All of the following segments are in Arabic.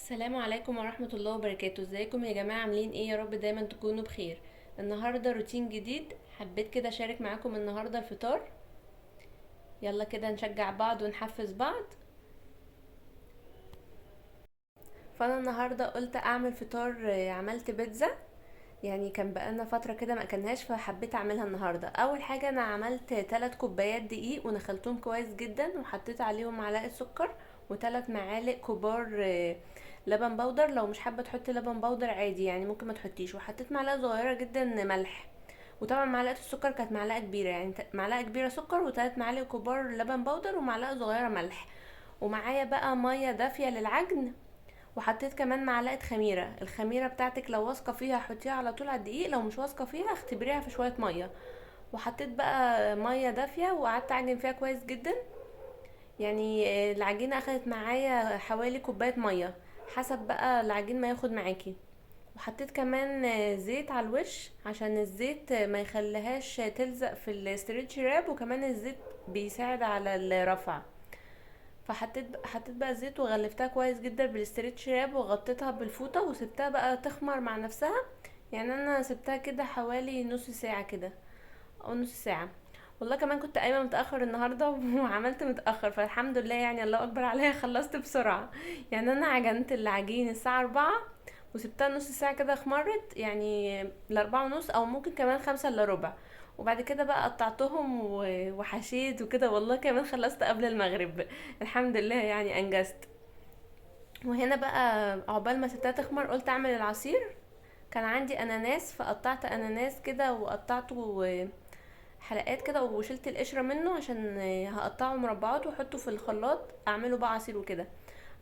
السلام عليكم ورحمة الله وبركاته. ازيكم يا جماعة؟ عاملين ايه؟ يا رب دايما تكونوا بخير. النهاردة روتين جديد، حبيت كده اشارك معاكم النهاردة الفطار. يلا كده نشجع بعض ونحفز بعض. فانا النهاردة قلت اعمل فطار، عملت بيتزا. يعني كان بقالنا فترة كده ما اكلناش، فحبيت اعملها النهاردة. اول حاجة انا عملت 3 كوبايات دقيق ونخلتهم كويس جدا، وحطيت عليهم معلقة سكر و3 معالق كبار لبن بودر. لو مش حابة تحطي لبن بودر عادي، يعني ممكن ما تحطيش. وحطيت معلقة صغيرة جدا ملح. وطبعا معلقة السكر كانت معلقة كبيرة، يعني معلقة كبيرة سكر و3 معالق كبار لبن بودر ومعلقة صغيرة ملح. ومعايا بقى مية دافية للعجن. وحطيت كمان معلقه خميره. الخميره بتاعتك لو واثقه فيها حطيها على طول على الدقيق، لو مش واثقه فيها اختبريها في شويه ميه. وحطيت بقى ميه دافيه وقعدت اعجن فيها كويس جدا. يعني العجينه اخدت معايا حوالي كوبايه ميه، حسب بقى العجين ما ياخد معاكي. وحطيت كمان زيت على الوش، عشان الزيت ما يخليهاش تلزق في الاسترتش راب، وكمان الزيت بيساعد على الرفع. حطيت بقى زيت وغلفتها كويس جدا بالاسترتش راب، وغطيتها بالفوطه وسبتها بقى تخمر مع نفسها. يعني انا سبتها كده حوالي نص ساعه كده، او نص ساعه. والله كمان كنت قايمه متاخر النهارده وعملت متاخر، فالحمد لله يعني الله اكبر عليا خلصت بسرعه. يعني انا عجنت العجين الساعه 4، وسبتها نص ساعه كده خمرت، يعني لأربعة ونص او ممكن كمان خمسة الا ربع. وبعد كده بقى قطعتهم وحشيت وكده، والله كمان خلصت قبل المغرب. الحمد لله يعني انجزت. وهنا بقى عقبال ما سبتها تخمر قلت اعمل العصير. كان عندي اناناس، فقطعت اناناس كده وقطعته حلقات كده، وشلت القشره منه عشان هقطعه مربعات واحطه في الخلاط اعمله بقى عصير وكده.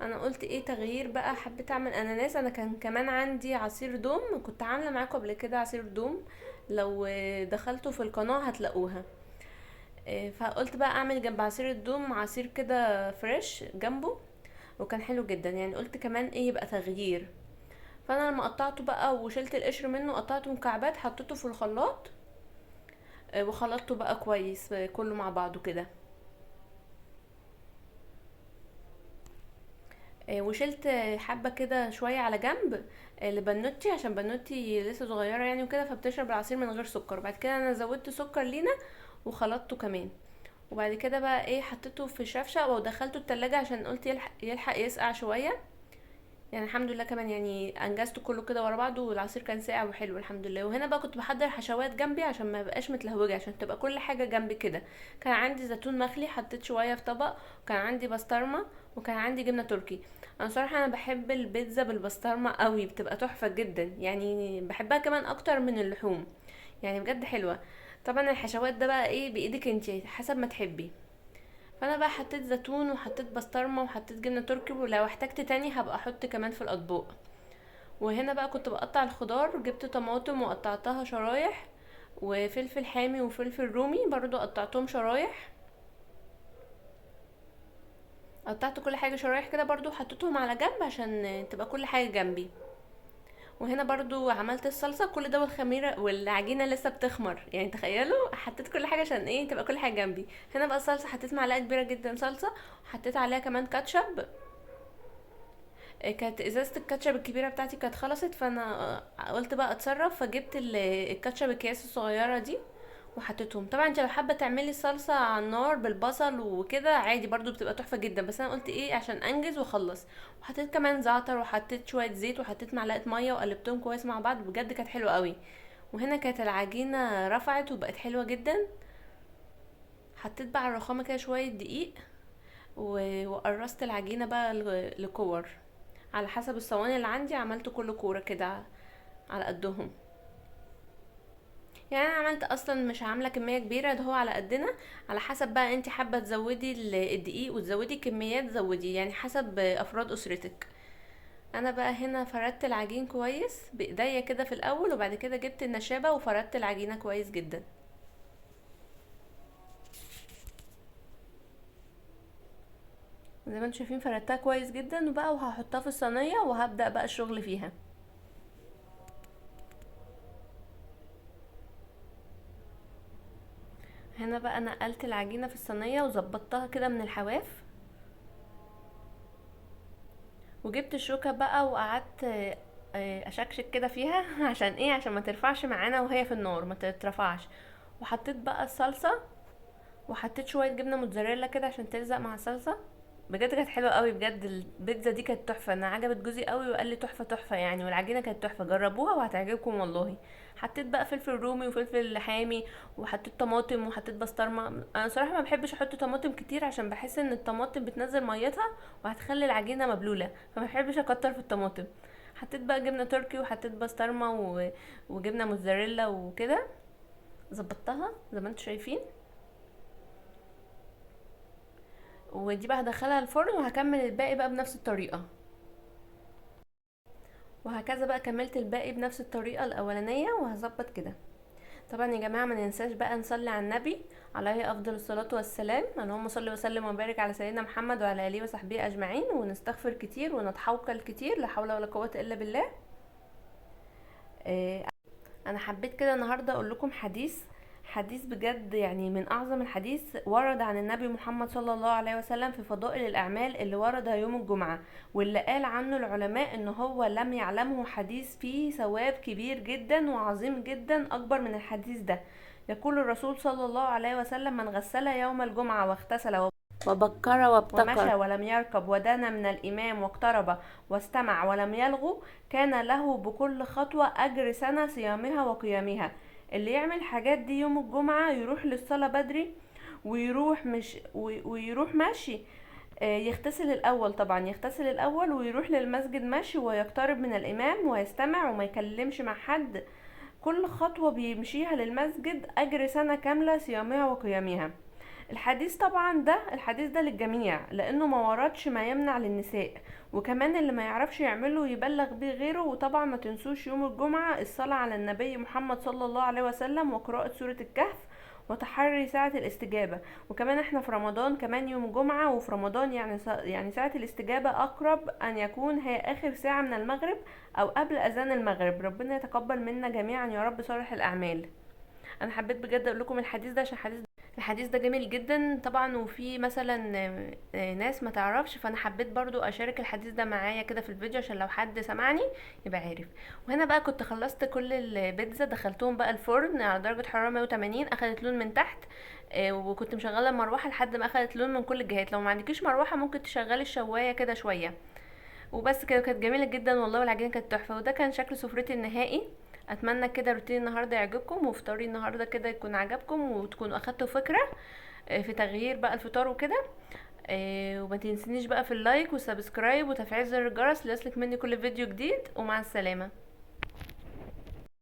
انا قلت ايه تغيير بقى، حبيت اعمل اناناس. انا كان كمان عندي عصير دوم، كنت عامله معاكم قبل كده عصير دوم، لو دخلتوا في القناه هتلاقوها. فقلت بقى اعمل جنب عصير الدوم عصير كده فريش جنبه، وكان حلو جدا. يعني قلت كمان ايه يبقى تغيير. فانا لما قطعته بقى وشلت القشر منه قطعته مكعبات، حطيته في الخلاط. وخلطته بقى كويس كله مع بعضه كده. وشلت حبة كده شوية على جنب لبنوتي، عشان بنوتي لسه صغيرة يعني وكده، فبتشرب العصير من غير سكر. بعد كده انا زودت سكر لينا وخلطته كمان. وبعد كده بقى ايه حطيته في شفشة ودخلته التلاجة، عشان قلت يلحق يسقع شوية. يعني الحمد لله كمان يعني انجزته كله كده ورا بعضه، والعصير كان ساقع وحلو الحمد لله. وهنا بقى كنت بحضر حشوات جنبي عشان ما بقاش متلهوجه، عشان تبقى كل حاجه جنبي كده. كان عندي زيتون مخلي حطيت شويه في طبق، وكان عندي بسطرمه، وكان عندي جبنه تركي. انا صراحه انا بحب البيتزا بالبسطرمه قوي، بتبقى تحفه جدا، يعني بحبها كمان اكتر من اللحوم. يعني بجد حلوه. طبعا الحشوات ده بقى ايه بايدك انتي حسب ما تحبي. فانا بقى حطيت زيتون وحطيت بسطرمه وحطيت جبنه تركي، ولو احتجت تاني هبقى احط كمان في الاطباق. وهنا بقى كنت بقطع الخضار، جبت طماطم وقطعتها شرايح، وفلفل حامي وفلفل رومي برضو قطعتهم شرايح. قطعت كل حاجة شرايح كده برضو، حطيتهم على جنب عشان تبقى كل حاجة جنبي. وهنا برضو عملت الصلصة، كل ده والخميرة والعجينة لسه بتخمر، يعني تخيلوا حطيت كل حاجة عشان ايه تبقى كل حاجة جنبي. هنا بقى الصلصة حطيت معلقة كبيرة جدا صلصة، وحطيت عليها كمان كاتشب. كانت ازازه الكاتشب الكبيره بتاعتي كانت خلصت، فانا قلت بقى اتصرف، فجبت الكاتشب الاكياس الصغيره دي وحطيتهم. طبعا انت لو حابه تعملي صلصه على النار بالبصل وكده عادي برضو بتبقى تحفه جدا، بس انا قلت ايه عشان انجز واخلص. وحطيت كمان زعتر وحطيت شويه زيت وحطيت معلقه ميه وقلبتهم كويس مع بعض، بجد كانت حلوه قوي. وهنا كانت العجينه رفعت وبقت حلوه جدا. حطيت بقى على الرخامه كده شويه دقيق، وقرصت العجينه بقى لكور. على حسب الصواني اللي عندي عملت كل كورة كده على قدهم. يعني انا عملت اصلا مش عامله كميه كبيره، ده هو على قدنا. على حسب بقى انت حابه تزودي الدقيق وتزودي كميات زودي، يعني حسب افراد اسرتك. انا بقى هنا فردت العجين كويس بايديا كده في الاول، وبعد كده جبت النشابه وفردت العجينه كويس جدا. زي ما انتم شايفين فردتها كويس جدا، وبقى وهحطها في الصينيه وهبدا بقى الشغل فيها. هنا بقى نقلت العجينه في الصينيه وظبطتها كده من الحواف، وجبت الشوكة بقى وقعدت اشكشك كده فيها عشان ايه؟ عشان ما ترفعش معانا وهي في النار، ما تترفعش. وحطيت بقى الصلصة، وحطيت شويه جبنه موتزاريلا كده عشان تلزق مع الصلصه. بجد كانت حلوه قوي، بجد البيتزا دي كانت تحفه. انا عجبت جوزي قوي وقال لي تحفه تحفه يعني، والعجينه كانت تحفه، جربوها وهتعجبكم والله. حطيت بقى فلفل رومي وفلفل حامي، وحطيت طماطم وحطيت بسطرمه. انا صراحه ما بحبش احط طماطم كتير عشان بحس ان الطماطم بتنزل ميتها وهتخلي العجينه مبلوله، فما بحبش اكتر في الطماطم. حطيت بقى جبنه تركي وحطيت بسطرمه وجبنه موتزاريلا وكده. ظبطتها زي ما انتم شايفين. ودي بقى هدخلها الفرن وهكمل الباقي بقى بنفس الطريقة. وهكذا بقى كملت الباقي بنفس الطريقة الأولانية وهظبط كده. طبعا يا جماعة ما ننساش بقى نصلي على النبي عليه أفضل الصلاة والسلام. اللهم صل وسلم وبارك على سيدنا محمد وعلى آله وصحبه أجمعين، ونستغفر كتير ونتحوكل كتير، لا حول ولا قوة إلا بالله. آه، انا حبيت كده النهارده اقول لكم حديث بجد يعني من اعظم الحديث ورد عن النبي محمد صلى الله عليه وسلم في فضائل الاعمال اللي ورد يوم الجمعة، واللي قال عنه العلماء ان هو لم يعلمه حديث فيه ثواب كبير جدا وعظيم جدا اكبر من الحديث ده. يقول الرسول صلى الله عليه وسلم: من غسل يوم الجمعة واغتسل وبكر ومشى وابتكر. ولم يركب ودنا من الإمام واقترب واستمع ولم يلغو، كان له بكل خطوة أجر سنة صيامها وقيامها. اللي يعمل حاجات دي يوم الجمعة يروح للصلاة بدري، ويروح ماشي. يغتسل الأول، طبعا يغتسل الأول ويروح للمسجد ماشي، ويقترب من الإمام ويستمع وما يكلمش مع حد. كل خطوة بيمشيها للمسجد أجر سنة كاملة صيامها وقيامها. الحديث ده للجميع، لانه ما وردش ما يمنع للنساء. وكمان اللي ما يعرفش يعمله يبلغ بيه غيره. وطبعا ما تنسوش يوم الجمعة الصلاة على النبي محمد صلى الله عليه وسلم وقراءة سورة الكهف وتحري ساعة الاستجابة. وكمان احنا في رمضان كمان يوم جمعة، وفي رمضان يعني ساعة الاستجابة اقرب ان يكون هي اخر ساعة من المغرب او قبل اذان المغرب. ربنا يتقبل منا جميعا يا رب صالح الاعمال. انا حبيت بجد اقول لكم الحديث ده عشان الحديث ده جميل جدا طبعا. وفي مثلا ناس ما تعرفش، فانا حبيت برضو اشارك الحديث ده معايا كده في الفيديو عشان لو حد سمعني يبقى عارف. وهنا بقى كنت خلصت كل البيتزا، دخلتهم بقى الفرن على درجة حرارة 180، اخدت لون من تحت. وكنت مشغله المروحه لحد ما اخدت لون من كل الجهات. لو ما عندكيش مروحه ممكن تشغلي الشوايه كده شويه. وبس كده، كانت جميلة جدا والله، والعجينة كانت تحفة. وده كان شكل سفرتي النهائي. اتمنى كده روتين النهارده يعجبكم، وفطاري النهارده كده يكون عجبكم، وتكونوا اخدتوا فكرة في تغيير بقى الفطار وكده. وما تنسينيش بقى في اللايك والسبسكرايب وتفعيل زر الجرس ليصلك مني كل فيديو جديد. ومع السلامة.